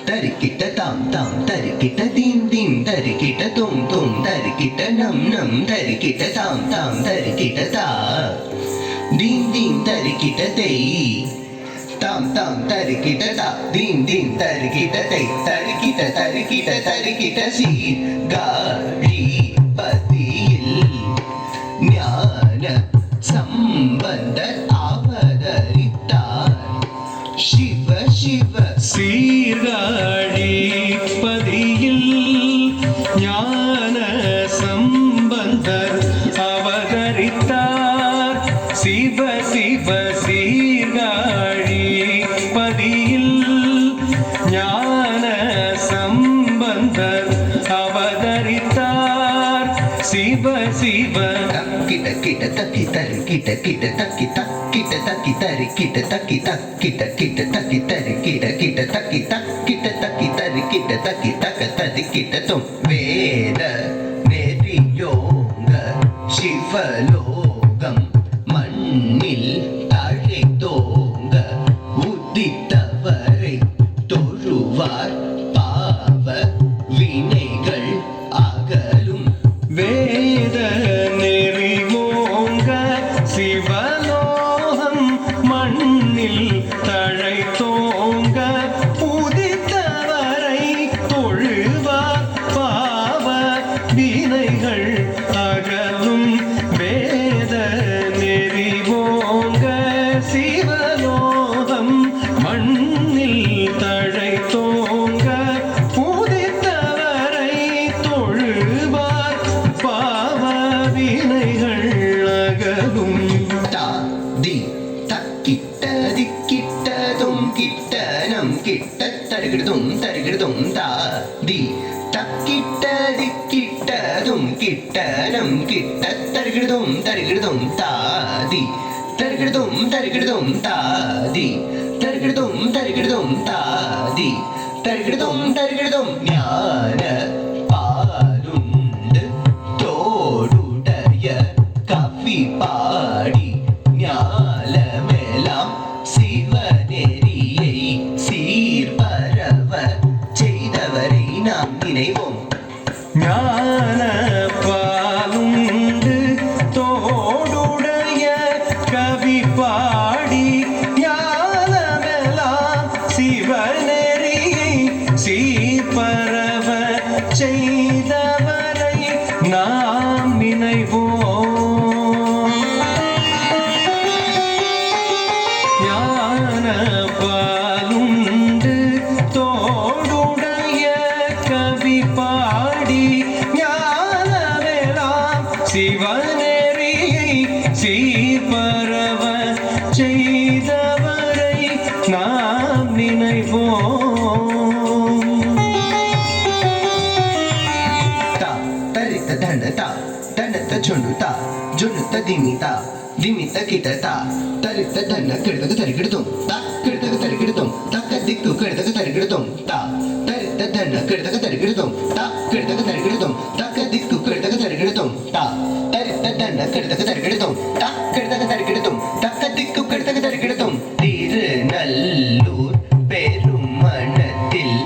தரிக்கிட்ட தாம் தாம் தரிக்கிட்ட theme theme தரிக்கிட்ட தும் தும் தரிக்கிட்ட நம் நம் தரிக்கிட்ட தாம் தாம் தரிக்கிட்ட தா தீம் தீம் தரிக்கிட்ட தெய் தாம் தாம் தரிக்கிட்ட தா தீம் தீம் தரிக்கிட்ட தெய் தரிக்கிட்ட தரிக்கிட்ட தரிக்கிட்ட சீர் காழி பதியில் ஞான சம்பந்தர் அவதரித்தார் சிவ சிவ சீர்காழி பதியில் ஞான சம்பந்தர் அவதரித்தார் சிவ சிவ சீர்காழி பதியில் ஞான சம்பந்தர் அவதரித்தார் சிவ சிவ கிட்ட கிட்ட தக்கி தரு கிட்ட கிட்ட தக்கி தக்கிட்ட தக்கி தரு கிட்ட தக்கி தக்கிட்ட கிட்ட தக்கி தரு கிட்ட கிட்ட தக்கி தக்கிட்ட தக்கி தரு கிட்ட தக்கி தக்க தரு கிட்ட தும் வேத நெறியோங்க சிவலோகம் மண்ணில் தழைத்தோங்க உதித்தவரை தொழுவார் பாவ வினைகள் அகலும் வேத நெறிவோங்க சிவலோகம் மண்ணில் தழைத்தோங்க உதித்தவரை தொழுவார் பாவ வினைகள் அகலும் வேத நெறிவோங்க சிவலோகம் மண்ணில் தழைத்தோங்க உதித்தவரை தொழுவார் பாவ வினைகள் அகலும் தா தி தக்கிட்ட திக்கிட்ட தும் கிட்ட நம் கிட்ட தருகிடுதும் தா தி தக்கிட்ட திக்கிட்ட தும் கிட்ட நம் கிட்ட தருகிடுதும் தா தி தருகிடுதும் தா தி தருகிடுதும் தா தி தருகிடுதும் ஞான பாலுண்டு தோடுடைய கவி பாடி ஞாலமெல்லாம் சிவநெறியை சீர்பரவ செய்தவரை நாம் நினைவோம் ஞான பாலுண்டு தோடுடைய கவி பாடி ஞானமெல்லாம் சிவநெறியை சீர்பரவ செய்தவரை நாம் நினைவோம் ஞான பாலுண்டு தோடுடைய கவி பாடி ஞானமெல்லாம் சிவநெறியை சீர்பரவ செய்தவரை நாம் நினைவோம் ता तरित धन ता धनत झुंडु ता झुंडुत दिमिता दिमित किटता तरित धन किडतक तरिकिडतुम ता किडतक तरिकिडतुम तक दिक्कु किडतक तरिकिडतुम ता तरित धन किडतक तरिकिडतुम ता किडतक तरिकिडतुम तक दिक्कु किडतक तरिकिडतुम ता तरित धन किडतक तरिकिडतुम ता किडतक तरिकिडतुम तक दिक्कु किडतक तरिकिडतुम திருநல்லூர் பெருமணத்தில்